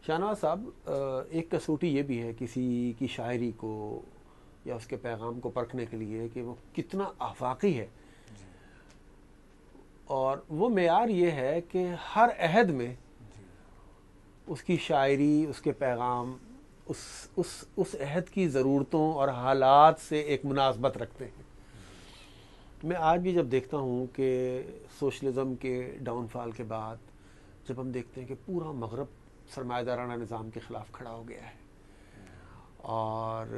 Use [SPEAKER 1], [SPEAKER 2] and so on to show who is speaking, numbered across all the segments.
[SPEAKER 1] شاہنواز صاحب، ایک کسوٹی یہ بھی ہے کسی کی شاعری کو یا اس کے پیغام کو پرکھنے کے لیے کہ وہ کتنا آفاقی ہے، اور وہ معیار یہ ہے کہ ہر عہد میں اس کی شاعری، اس کے پیغام اس عہد کی ضرورتوں اور حالات سے ایک مناسبت رکھتے ہیں۔ میں آج بھی جب دیکھتا ہوں کہ سوشلزم کے ڈاؤن فال کے بعد جب ہم دیکھتے ہیں کہ پورا مغرب سرمایہ دارانہ نظام کے خلاف کھڑا ہو گیا ہے، اور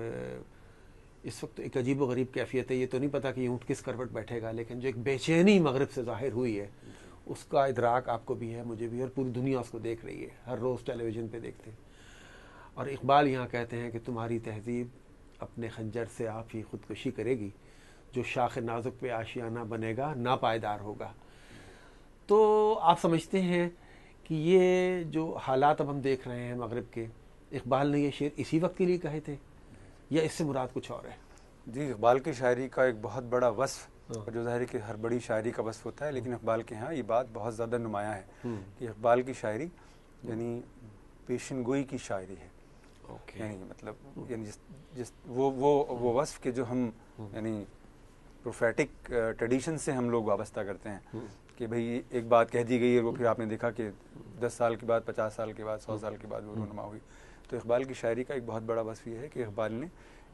[SPEAKER 1] اس وقت ایک عجیب و غریب کیفیت ہے، یہ تو نہیں پتا کہ یہ اونٹ کس کروٹ بیٹھے گا، لیکن جو ایک بے چینی مغرب سے ظاہر ہوئی ہے اس کا ادراک آپ کو بھی ہے، مجھے بھی، اور پوری دنیا اس کو دیکھ رہی ہے، ہر روز ٹیلی ویژن پہ دیکھتے ہیں۔ اور اقبال یہاں کہتے ہیں کہ تمہاری تہذیب اپنے خنجر سے آپ ہی خودکشی کرے گی، جو شاخ نازک پہ آشیانہ بنے گا ناپائیدار ہوگا۔ تو آپ سمجھتے ہیں کہ یہ جو حالات اب ہم دیکھ رہے ہیں مغرب کے، اقبال نے یہ شعر اسی وقت کے لیے کہے تھے یا اس سے مراد کچھ اور ہے؟
[SPEAKER 2] جی، اقبال کی شاعری کا ایک بہت بڑا وصف، جو ظاہر ہے کہ ہر بڑی شاعری کا وصف ہوتا ہے، لیکن اقبال کے ہاں یہ بات بہت زیادہ نمایاں ہے کہ اقبال کی شاعری یعنی پیشن گوئی کی شاعری ہے۔ یعنی مطلب یعنی جس وہ وصف کے جو ہم یعنی پروفیٹک ٹریڈیشن سے ہم لوگ وابستہ کرتے ہیں کہ بھئی ایک بات کہہ دی گئی اور وہ پھر آپ نے دیکھا کہ 10 سال کے بعد، 50 سال کے بعد، 100 سال کے بعد وہ رونما ہوئی۔ تو اقبال کی شاعری کا ایک بہت بڑا وصف یہ ہے کہ اقبال نے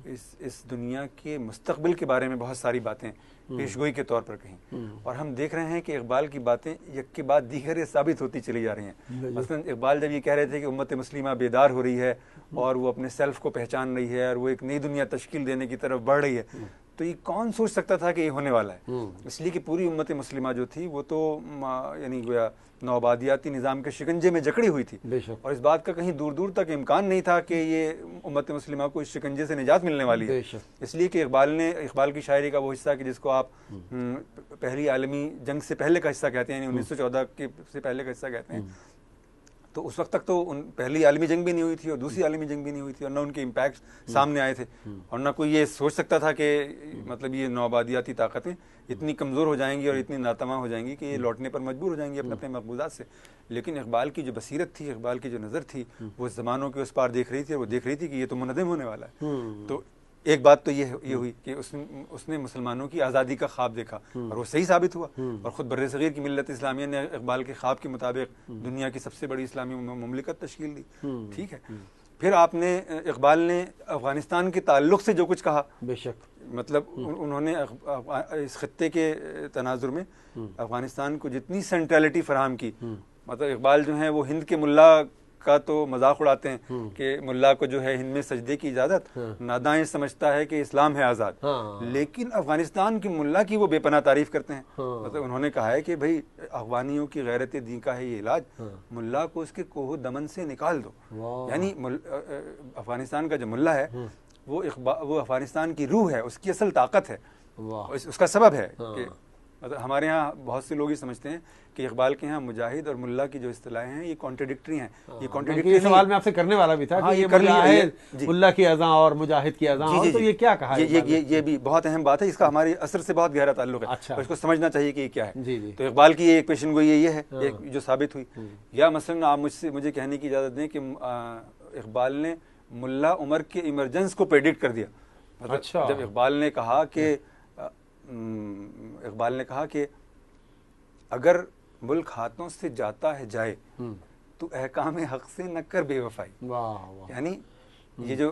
[SPEAKER 2] اس دنیا کے مستقبل کے بارے میں بہت ساری باتیں پیشگوئی کے طور پر کہیں، اور ہم دیکھ رہے ہیں کہ اقبال کی باتیں یک کے بعد دیگر ثابت ہوتی چلی جا رہی ہیں۔ مثلا اقبال جب یہ کہہ رہے تھے کہ امت مسلمہ بیدار ہو رہی ہے اور وہ اپنے سیلف کو پہچان رہی ہے اور وہ ایک نئی دنیا تشکیل دینے کی طرف بڑھ رہی ہے، تو یہ کون سوچ سکتا تھا کہ یہ ہونے والا ہے؟ اس لیے کہ پوری امت مسلمہ جو تھی وہ تو یعنی گویا نوآبادیاتی نظام کے شکنجے میں جکڑی ہوئی تھی، اور اس بات کا کہیں دور دور تک امکان نہیں تھا کہ یہ امت مسلمہ کو اس شکنجے سے نجات ملنے والی ہے۔ اس لیے کہ اقبال کی شاعری کا وہ حصہ کہ جس کو آپ پہلی عالمی جنگ سے پہلے کا حصہ کہتے ہیں، یعنی 1914 کے سے پہلے کا حصہ کہتے ہیں، تو اس وقت تک تو پہلی عالمی جنگ بھی نہیں ہوئی تھی اور دوسری عالمی جنگ بھی نہیں ہوئی تھی، اور نہ ان کے امپیکٹ سامنے آئے تھے، اور نہ کوئی یہ سوچ سکتا تھا کہ مطلب یہ نوآبادیاتی طاقتیں اتنی کمزور ہو جائیں گی اور اتنی ناتواں ہو جائیں گی کہ یہ لوٹنے پر مجبور ہو جائیں گی اپنے مقبوضات سے۔ لیکن اقبال کی جو بصیرت تھی، اقبال کی جو نظر تھی، وہ زمانوں کے اس پار دیکھ رہی تھی، اور وہ دیکھ رہی تھی کہ یہ تو منہدم ہونے والا ہے۔ تو ایک بات تو یہ ہوئی کہ اس نے مسلمانوں کی آزادی کا خواب دیکھا، اور وہ صحیح ثابت ہوا، اور خود بر صغیر کی ملت اسلامیہ نے اقبال کے خواب کے مطابق دنیا کی سب سے بڑی اسلامی مملکت تشکیل دی۔ ٹھیک ہے، پھر آپ نے اقبال نے افغانستان کے تعلق سے جو کچھ کہا، بے شک مطلب انہوں نے اس خطے کے تناظر میں افغانستان کو جتنی سینٹرلٹی فراہم کی، مطلب اقبال جو ہیں وہ ہند کے ملا کا تو مذاق اڑاتے ہیں کہ ملا کو جو ہے ہند میں سجدے کی اجازت، نادائیں سمجھتا ہے کہ اسلام ہے آزاد، لیکن افغانستان کے ملا کی وہ بے پناہ تعریف کرتے ہیں۔ مطلب انہوں نے کہا ہے کہ بھئی افغانیوں کی غیرت دین کا ہے یہ علاج، ملا کو اس کے کوہ دمن سے نکال دو۔ یعنی افغانستان کا جو ملا ہے وہ افغانستان کی روح ہے، اس کی اصل طاقت ہے، اس کا سبب ہے کہ مطلب ہمارے ہاں بہت سے لوگ یہ سمجھتے ہیں کہ اقبال کے ہاں مجاہد اور ملا کی جو اصطلاحیں ہیں یہ کانٹرڈکٹری ہیں۔ یہ کانٹرڈکٹری
[SPEAKER 1] سوال میں آپ سے کرنے والا بھی تھا کہ یہ مجاہد ملا کی اذاں اور مجاہد کی اذاں، تو یہ کیا کہا ہے؟
[SPEAKER 2] یہ بھی بہت اہم بات ہے، اس کا ہمارے اثر سے بہت گہرا تعلق ہے، اس کو سمجھنا چاہیے کہ یہ کیا ہے۔ تو اقبال کی ایک پیشن گوئی یہ ہے جو ثابت ہوئی، یا مثلا آپ مجھے کہنے کی اجازت دیں کہ اقبال نے ملا عمر کے ایمرجنس کو پریڈکٹ کر دیا۔ مطلب جب اقبال نے کہا کہ اگر ملک ہاتھوں سے جاتا ہے جائے تو احکام حق سے نہ کر بے وفائی۔ یعنی یہ جو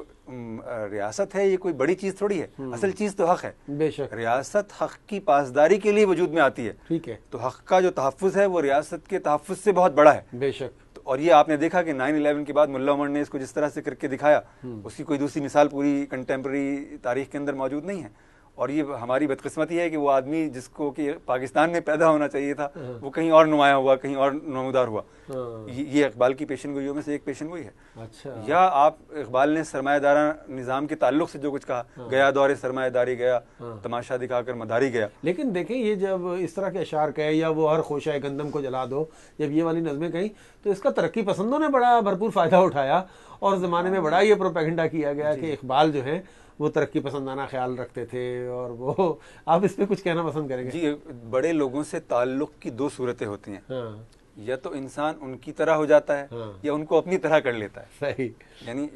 [SPEAKER 2] ریاست ہے یہ کوئی بڑی چیز تھوڑی ہے، اصل چیز تو حق ہے۔ بے شک ریاست حق کی پاسداری کے لیے وجود میں آتی ہے، ٹھیک ہے، تو حق کا جو تحفظ ہے وہ ریاست کے تحفظ سے بہت بڑا ہے۔ بے شک، اور یہ آپ نے دیکھا کہ 9/11 کے بعد ملا عمر نے اس کو جس طرح سے کر کے دکھایا، اس کی کوئی دوسری مثال پوری کنٹمپرری تاریخ کے اندر موجود نہیں ہے۔ اور یہ ہماری بدقسمتی ہے کہ وہ آدمی جس کو کہ پاکستان میں پیدا ہونا چاہیے تھا وہ کہیں اور نمایاں ہوا، کہیں اور نمودار ہوا۔ یہ اقبال کی پیشن گوئیوں میں سے ایک پیشن گوئی ہے۔ یا آپ اقبال نے سرمایہ دارہ نظام کے تعلق سے جو کچھ کہا، گیا دور سرمایہ داری گیا، تماشا دکھا کر مداری گیا۔
[SPEAKER 1] لیکن دیکھیں یہ جب اس طرح کے اشعار کہے یا وہ ہر خوشہ گندم کو جلا دو، جب یہ والی نظمیں کہیں تو اس کا ترقی پسندوں نے بڑا بھرپور فائدہ اٹھایا، اور زمانے میں بڑا یہ پروپیگنڈا کیا گیا کہ اقبال جو ہیں وہ ترقی پسندانہ خیال رکھتے تھے، اور وہ آپ اس پہ کچھ کہنا پسند کریں گے؟
[SPEAKER 2] جی، بڑے لوگوں سے تعلق کی دو صورتیں ہوتی ہیں، یا تو انسان ان کی طرح ہو جاتا ہے یا ان کو اپنی طرح کر لیتا ہے.
[SPEAKER 1] صحیح.
[SPEAKER 2] یعنی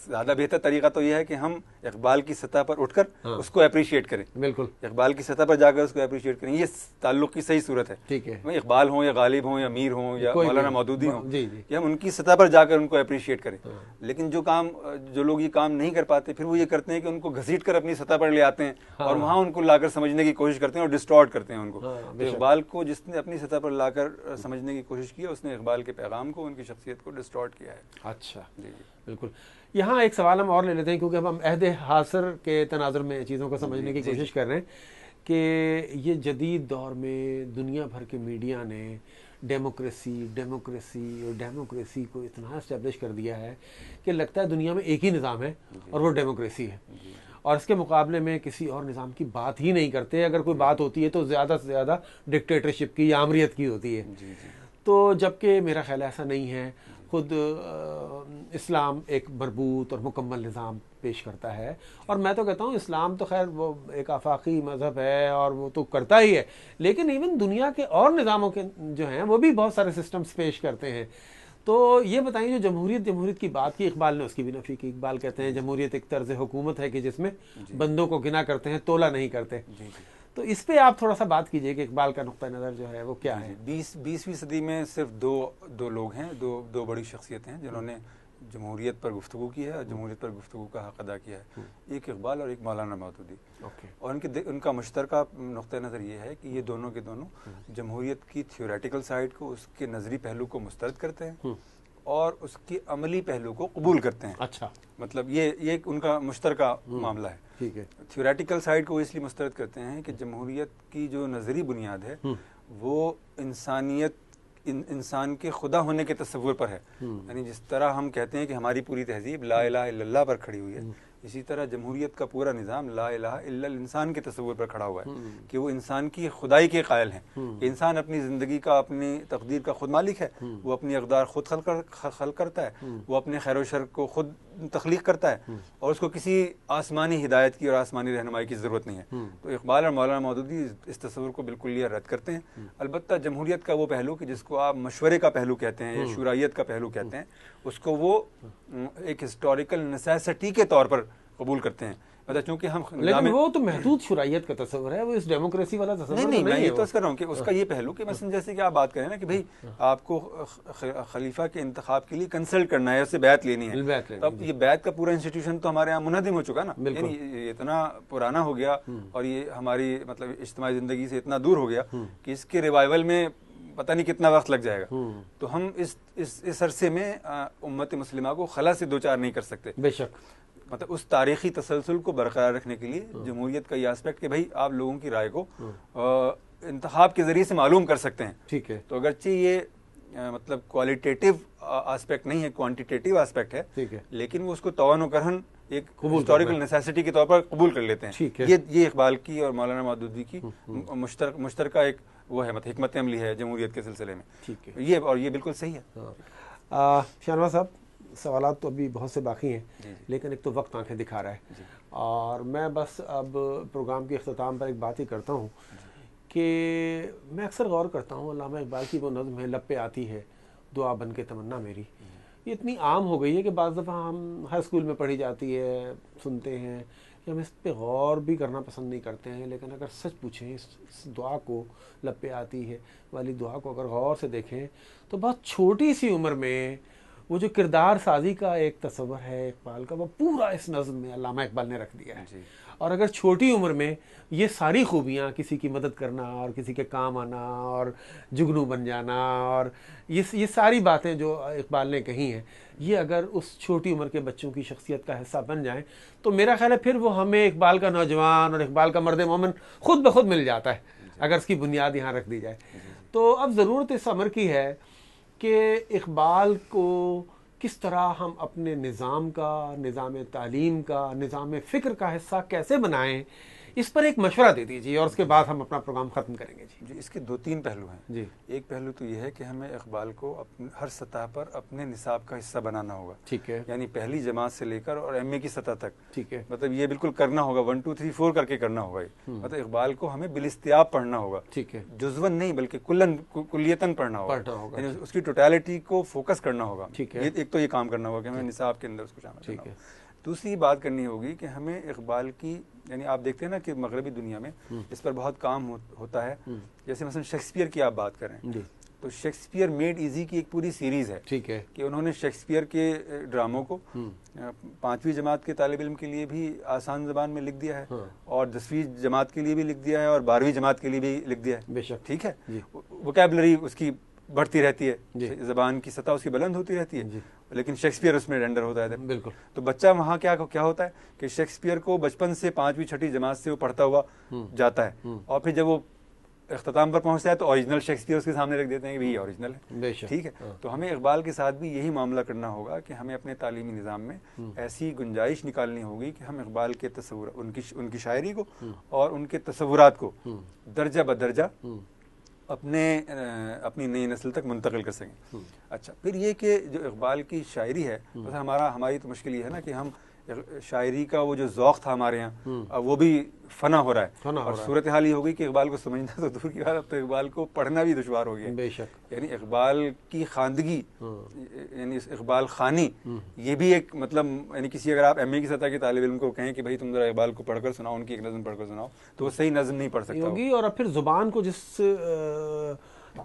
[SPEAKER 2] زیادہ بہتر طریقہ تو یہ ہے کہ ہم اقبال کی سطح پر اٹھ کر اس کو اپریشیٹ کریں.
[SPEAKER 1] بالکل.
[SPEAKER 2] اقبال کی سطح پر جا کر اس کو اپریشیٹ کریں. یہ تعلق کی صحیح صورت ہے.
[SPEAKER 1] ٹھیک ہے.
[SPEAKER 2] اقبال ہوں یا غالب ہوں یا میر ہوں یا مولانا مودودی ہوں,
[SPEAKER 1] جی
[SPEAKER 2] کہ ہم ان کی سطح پر جا کر ان کو اپریشیٹ کریں. لیکن جو لوگ یہ کام نہیں کر پاتے, پھر وہ یہ کرتے ہیں کہ ان کو گھسیٹ کر اپنی سطح پر لے آتے ہیں اور وہاں ان کو لا کر سمجھنے کی کوشش کرتے ہیں اور ڈسٹارٹ کرتے ہیں ان کو. تو اقبال کو جس نے اپنی سطح پر لا کر سمجھنے کی کوشش کی, اس نے اقبال کے پیغام کو, ان کی شخصیت کو ڈسٹارٹ کیا ہے.
[SPEAKER 1] اچھا, جی جی بالکل. یہاں ایک سوال ہم اور لے لیتے ہیں, کیونکہ اب ہم عہد حاضر کے تناظر میں چیزوں کو سمجھنے کی کوشش کر رہے ہیں کہ یہ جدید دور میں دنیا بھر کے میڈیا نے ڈیموکریسی کو اتنا اسٹیبلش کر دیا ہے کہ لگتا ہے دنیا میں ایک ہی نظام ہے اور وہ ڈیموکریسی ہے, اور اس کے مقابلے میں کسی اور نظام کی بات ہی نہیں کرتے. اگر کوئی بات ہوتی ہے تو زیادہ سے زیادہ ڈکٹیٹرشپ کی یا آمریت کی ہوتی ہے. تو جبکہ میرا خیال ایسا نہیں ہے. خود اسلام ایک مربوط اور مکمل نظام پیش کرتا ہے, اور میں تو کہتا ہوں اسلام تو خیر وہ ایک آفاقی مذہب ہے اور وہ تو کرتا ہی ہے, لیکن ایون دنیا کے اور نظاموں کے جو ہیں وہ بھی بہت سارے سسٹمز پیش کرتے ہیں. تو یہ بتائیں, جو جمہوریت کی بات کی اقبال نے, اس کی بھی نفی کی. اقبال کہتے ہیں جمہوریت ایک طرز حکومت ہے کہ جس میں بندوں کو گنا کرتے ہیں, تولا نہیں کرتے. تو اس پہ آپ تھوڑا سا بات کیجئے کہ اقبال کا نقطہ نظر جو ہے وہ کیا ہے.
[SPEAKER 2] 20ویں صدی میں صرف دو لوگ ہیں, دو بڑی شخصیتیں ہیں جنہوں نے جمہوریت پر گفتگو کی ہے اور جمہوریت پر گفتگو کا حق ادا کیا ہے. ایک اقبال اور ایک مولانا مودودی. اور ان کا مشترکہ نقطہ نظر یہ ہے کہ یہ دونوں کے دونوں جمہوریت کی تھیوریٹیکل سائڈ کو, اس کے نظری پہلو کو مسترد کرتے ہیں اور اس کے عملی پہلو کو قبول کرتے ہیں.
[SPEAKER 1] اچھا,
[SPEAKER 2] مطلب یہ ان کا مشترکہ معاملہ ہے.
[SPEAKER 1] ٹھیک ہے.
[SPEAKER 2] تھیوریٹیکل سائڈ کو اس لیے مسترد کرتے ہیں کہ جمہوریت کی جو نظری بنیاد ہے وہ انسان کے خدا ہونے کے تصور پر ہے. یعنی جس طرح ہم کہتے ہیں کہ ہماری پوری تہذیب لا الہ الا اللہ پر کھڑی ہوئی ہے, اسی طرح جمہوریت کا پورا نظام لا الہ الا الانسان کے تصور پر کھڑا ہوا ہے کہ وہ انسان کی خدائی کے قائل ہیں, کہ انسان اپنی زندگی کا, اپنی تقدیر کا خود مالک ہے. وہ اپنی اقدار خود خلق کرتا ہے, وہ اپنے خیر و شر کو خود تخلیق کرتا ہے, اور اس کو کسی آسمانی ہدایت کی اور آسمانی رہنمائی کی ضرورت نہیں ہے. تو اقبال اور مولانا مودودی اس تصور کو بالکل یہ رد کرتے ہیں. البتہ جمہوریت کا وہ پہلو کہ جس کو آپ مشورے کا پہلو کہتے ہیں یا شورائیت کا پہلو کہتے ہیں, اس کو وہ ایک ہسٹوریکل نیسیسٹی کے طور پر قبول کرتے ہیں. چونکہ ہم,
[SPEAKER 1] لیکن وہ تو محدود شرائیت کا تصور ہے, وہ اس ڈیموکریسی والا تصور
[SPEAKER 2] نہیں. میں یہ تو کر رہا ہوں کہ اس کا یہ پہلو کہ مثلا جیسے کہ آپ بات کریں نا کہ بھئی آپ کو خلیفہ کے انتخاب کے لیے کنسلٹ کرنا ہے, اس سے بیعت لینی ہے. اب یہ بیعت کا پورا انسٹیٹیوشن تو ہمارے یہاں منہدم ہو چکا نا, یعنی یہ اتنا پرانا ہو گیا اور یہ ہماری مطلب اجتماعی زندگی سے اتنا دور ہو گیا کہ اس کے ریوائول میں پتہ نہیں کتنا وقت لگ جائے گا. تو ہم اس عرصے میں امت مسلمہ کو خلا سے دوچار نہیں کر سکتے.
[SPEAKER 1] بے شک.
[SPEAKER 2] مطلب اس تاریخی تسلسل کو برقرار رکھنے کے لیے جمہوریت کا یہ آسپیکٹ کہ بھائی آپ لوگوں کی رائے کو انتخاب کے ذریعے سے معلوم کر سکتے ہیں.
[SPEAKER 1] ٹھیک ہے.
[SPEAKER 2] تو اگرچہ یہ مطلب کوالٹیٹیو آسپیکٹ نہیں ہے, کوانٹیٹیو آسپیکٹ ہے,
[SPEAKER 1] ٹھیک ہے,
[SPEAKER 2] لیکن وہ اس کو توان و کرہن ایک ہسٹوریکل نیسیسٹی کے طور پر قبول کر لیتے ہیں. یہ اقبال کی اور مولانا مودودی کی مشترکہ ایک وہ ہے, مطلب حکمت عملی ہے جمہوریت کے سلسلے میں.
[SPEAKER 1] ٹھیک ہے.
[SPEAKER 2] یہ بالکل صحیح ہے.
[SPEAKER 1] شاہنواز صاحب, سوالات تو ابھی بہت سے باقی ہیں, لیکن ایک تو وقت آنکھیں دکھا رہا ہے, اور میں بس اب پروگرام کے اختتام پر ایک بات ہی کرتا ہوں کہ میں اکثر غور کرتا ہوں, علامہ اقبال کی وہ نظم ہے لب پہ آتی ہے دعا بن کے تمنا میری, یہ اتنی عام ہو گئی ہے کہ بعض دفعہ ہم ہائی اسکول میں پڑھی جاتی ہے, سنتے ہیں, کہ ہم اس پہ غور بھی کرنا پسند نہیں کرتے ہیں. لیکن اگر سچ پوچھیں اس دعا کو, لب پہ آتی ہے والی دعا کو اگر غور سے دیکھیں تو بہت چھوٹی سی عمر میں وہ جو کردار سازی کا ایک تصور ہے اقبال کا, وہ پورا اس نظم میں علامہ اقبال نے رکھ دیا ہے. اور اگر چھوٹی عمر میں یہ ساری خوبیاں, کسی کی مدد کرنا اور کسی کے کام آنا اور جگنو بن جانا اور یہ ساری باتیں جو اقبال نے کہی ہیں, یہ اگر اس چھوٹی عمر کے بچوں کی شخصیت کا حصہ بن جائیں تو میرا خیال ہے پھر وہ ہمیں اقبال کا نوجوان اور اقبال کا مرد مومن خود بخود مل جاتا ہے, اگر اس کی بنیاد یہاں رکھ دی جائے. تو اب ضرورت اس امر کی ہے کہ اقبال کو کس طرح ہم اپنے نظام کا, نظام تعلیم کا, نظام فکر کا حصہ کیسے بنائیں اس پر ایک مشورہ دے دیجیے اور اس کے بعد ہم اپنا پروگرام ختم کریں گے جی۔
[SPEAKER 2] جی اس کے 2-3 پہلو ہیں
[SPEAKER 1] جی۔
[SPEAKER 2] ایک پہلو تو یہ ہے کہ ہمیں اقبال کو ہر سطح پر اپنے نصاب کا حصہ بنانا ہوگا،
[SPEAKER 1] ٹھیک ہے،
[SPEAKER 2] یعنی پہلی جماعت سے لے کر اور ایم اے کی سطح تک،
[SPEAKER 1] ٹھیک ہے،
[SPEAKER 2] مطلب یہ بالکل کرنا ہوگا 1 2 3 4 کر کے کرنا ہوگا، مطلب اقبال کو ہمیں بالاستیاب پڑھنا ہوگا،
[SPEAKER 1] ٹھیک ہے،
[SPEAKER 2] جزون نہیں بلکہ کلیتاً پڑھنا ہوگا، یعنی اس کی ٹوٹیلٹی کو فوکس کرنا ہوگا،
[SPEAKER 1] ٹھیک ہے،
[SPEAKER 2] ایک تو یہ کام کرنا ہوگا کہ ہمیں نصاب کے اندر اس کو شامل کرنا ہوگا۔ دوسری بات کرنی ہوگی کہ ہمیں اقبال کی، یعنی آپ دیکھتے ہیں نا کہ مغربی دنیا میں اس پر بہت کام ہوتا ہے، جیسے مثلا شیکسپیئر کی آپ بات کریں تو شیکسپیئر میڈ ایزی کی ایک پوری سیریز ہے،
[SPEAKER 1] ٹھیک ہے،
[SPEAKER 2] کہ انہوں نے شیکسپیئر کے ڈراموں کو 5ویں جماعت کے طالب علم کے لیے بھی آسان زبان میں لکھ دیا ہے اور 10ویں جماعت کے لیے بھی لکھ دیا ہے اور 12ویں جماعت کے لیے بھی لکھ دیا ہے،
[SPEAKER 1] بے شک،
[SPEAKER 2] ٹھیک ہے، ووکیبلری اس کی بڑھتی رہتی ہے، زبان کی سطح اس کی بلند ہوتی رہتی ہے، لیکن شیکسپیئر اس میں رینڈر ہوتا ہے
[SPEAKER 1] بالکل۔
[SPEAKER 2] تو بچہ وہاں کیا ہوتا ہے کہ شیکسپیئر کو بچپن سے 5ویں 6ٹھی جماعت سے وہ پڑھتا ہوا جاتا ہے اور پھر جب وہ اختتام پر پہنچتا ہے تو اوریجنل شیکسپیئر اس کے سامنے رکھ دیتے ہیں کہ یہ اوریجنل ہے، ٹھیک ہے۔ تو ہمیں اقبال کے ساتھ بھی یہی معاملہ کرنا ہوگا کہ ہمیں اپنے تعلیمی نظام میں ایسی گنجائش نکالنی ہوگی کہ ہم اقبال کے تصور، ان کی شاعری کو اور ان کے تصورات کو درجہ بدرجہ اپنی نئی نسل تک منتقل کر سکیں۔ اچھا، پھر یہ کہ جو اقبال کی شاعری ہے، ہماری تو مشکل یہ ہے نا کہ ہم شاعری کا وہ جو ذوق تھا ہمارے یہاں وہ بھی فنا ہو رہا ہے، اور صورتحال یہ ہو گئی کہ اقبال کو سمجھنا تو دور کی بات، اب تو اقبال کو پڑھنا بھی دشوار ہو گیا،
[SPEAKER 1] بے شک،
[SPEAKER 2] یعنی اقبال کی خواندگی، یعنی اقبال خوانی، یہ بھی ایک مطلب، یعنی کسی اگر آپ ایم اے کی سطح کے طالب علم کو کہیں کہ بھائی تم ذرا اقبال کو پڑھ کر سناؤ، ان کی ایک نظم پڑھ کر سناؤ، تو وہ صحیح نظم نہیں پڑھ سکتا
[SPEAKER 1] ہوگی، اور اب پھر زبان کو جس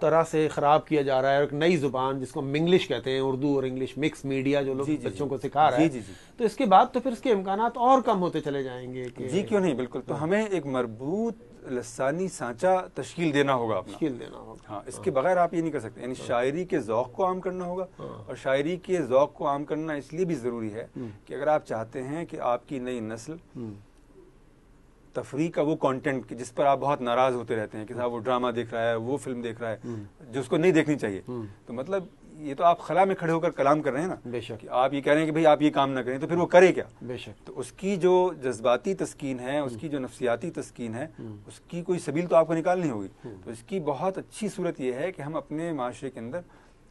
[SPEAKER 1] طرح سے خراب کیا جا رہا ہے، ایک نئی زبان جس کو ہم انگلش کہتے ہیں، اردو اور انگلش مکس میڈیا جو لوگ بچوں کو سکھا رہا ہے، تو اس کے بعد تو پھر اس کے امکانات اور کم ہوتے چلے جائیں گے۔
[SPEAKER 2] جی کیوں نہیں، بالکل، تو ہمیں ایک مربوط لسانی سانچہ تشکیل دینا ہوگا، ہاں، اس کے بغیر آپ یہ نہیں کر سکتے، یعنی شاعری کے ذوق کو عام کرنا ہوگا، اور شاعری کے ذوق کو عام کرنا اس لیے بھی ضروری ہے کہ اگر آپ چاہتے ہیں کہ آپ کی نئی نسل تفریح کا وہ کانٹینٹ جس پر آپ بہت ناراض ہوتے رہتے ہیں کہ صاحب وہ ڈرامہ دیکھ رہا ہے، وہ فلم دیکھ رہا ہے جو اس کو نہیں دیکھنی چاہیے، تو مطلب یہ تو آپ خلا میں کھڑے ہو کر کلام کر رہے ہیں نا،
[SPEAKER 1] بے شک،
[SPEAKER 2] کہ آپ یہ کہہ رہے ہیں کہ بھئی آپ یہ کام نہ کریں، تو پھر وہ کرے کیا؟
[SPEAKER 1] بے شک،
[SPEAKER 2] تو اس کی جو جذباتی تسکین ہے، اس کی جو نفسیاتی تسکین ہے، اس کی کوئی سبیل تو آپ کو نکالنی ہوگی۔ تو اس کی بہت اچھی صورت یہ ہے کہ ہم اپنے معاشرے کے اندر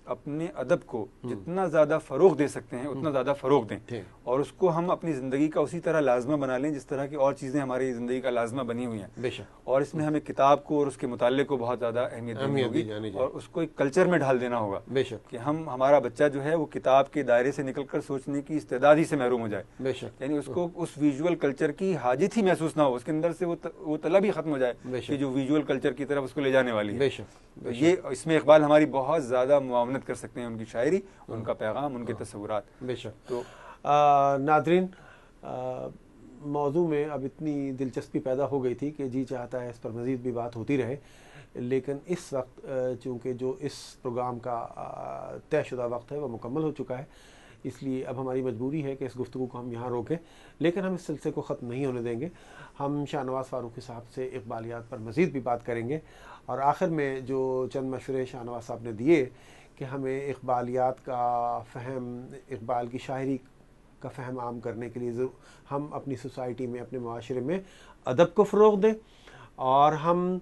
[SPEAKER 2] اپنے ادب کو جتنا زیادہ فروغ دے سکتے ہیں اتنا زیادہ فروغ دیں، اور اس کو ہم اپنی زندگی کا اسی طرح لازمہ بنا لیں جس طرح کی اور چیزیں ہماری زندگی کا لازمہ بنی ہوئی ہیں،
[SPEAKER 1] بے شک،
[SPEAKER 2] اور اس میں ہمیں کتاب کو اور اس کے مطالعے کو بہت زیادہ اہمیت دینی ہوگی، اور اس کو ایک کلچر میں ڈھال دینا ہوگا،
[SPEAKER 1] بے شک،
[SPEAKER 2] کہ ہمارا بچہ جو ہے وہ کتاب کے دائرے سے نکل کر سوچنے کی استعداد ہی سے محروم ہو جائے،
[SPEAKER 1] بے شک،
[SPEAKER 2] یعنی اس کو اس ویژول کلچر کی حاجت ہی محسوس نہ ہو، اس کے اندر سے وہ طلب ہی ختم ہو جائے کہ جو ویژول کلچر کی طرف اس کو لے جانے والی ہے۔
[SPEAKER 1] بے شک،
[SPEAKER 2] تو یہ اس میں اقبال ہماری بہت زیادہ معاونت کر سکتے ہیں، ان کی شاعری، ان کا پیغام، ان کے تصورات۔
[SPEAKER 1] بے شک۔
[SPEAKER 2] تو
[SPEAKER 1] ناظرین، موضوع میں اب اتنی دلچسپی پیدا ہو گئی تھی کہ جی چاہتا ہے اس پر مزید بھی بات ہوتی رہے، لیکن اس وقت چونکہ جو اس پروگرام کا طے شدہ وقت ہے وہ مکمل ہو چکا ہے، اس لیے اب ہماری مجبوری ہے کہ اس گفتگو کو ہم یہاں روکیں، لیکن ہم اس سلسلے کو ختم نہیں ہونے دیں گے۔ ہم شاہ نواز فاروقی صاحب سے اقبالیات پر مزید بھی بات کریں گے، اور آخر میں جو چند مشورے شاہ نواز صاحب نے دیے کہ ہمیں اقبالیات کا فہم، اقبال کی شاعری کا فہم عام کرنے کے لیے ہم اپنی سوسائٹی میں، اپنے معاشرے میں ادب کو فروغ دیں، اور ہم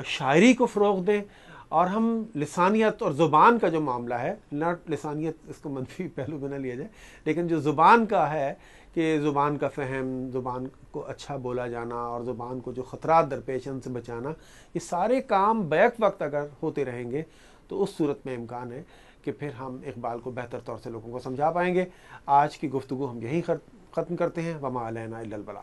[SPEAKER 1] شاعری کو فروغ دیں، اور ہم لسانیت اور زبان کا جو معاملہ ہے، نہ لسانیت اس کو منفی پہلو میں نہ لیا جائے، لیکن جو زبان کا ہے کہ زبان کا فہم، زبان کو اچھا بولا جانا، اور زبان کو جو خطرات درپیش ہیں ان سے بچانا، یہ سارے کام بیک وقت اگر ہوتے رہیں گے تو اس صورت میں امکان ہے کہ پھر ہم اقبال کو بہتر طور سے لوگوں کو سمجھا پائیں گے۔ آج کی گفتگو ہم یہیں ختم کرتے ہیں۔ وما علینا الا البلاغ۔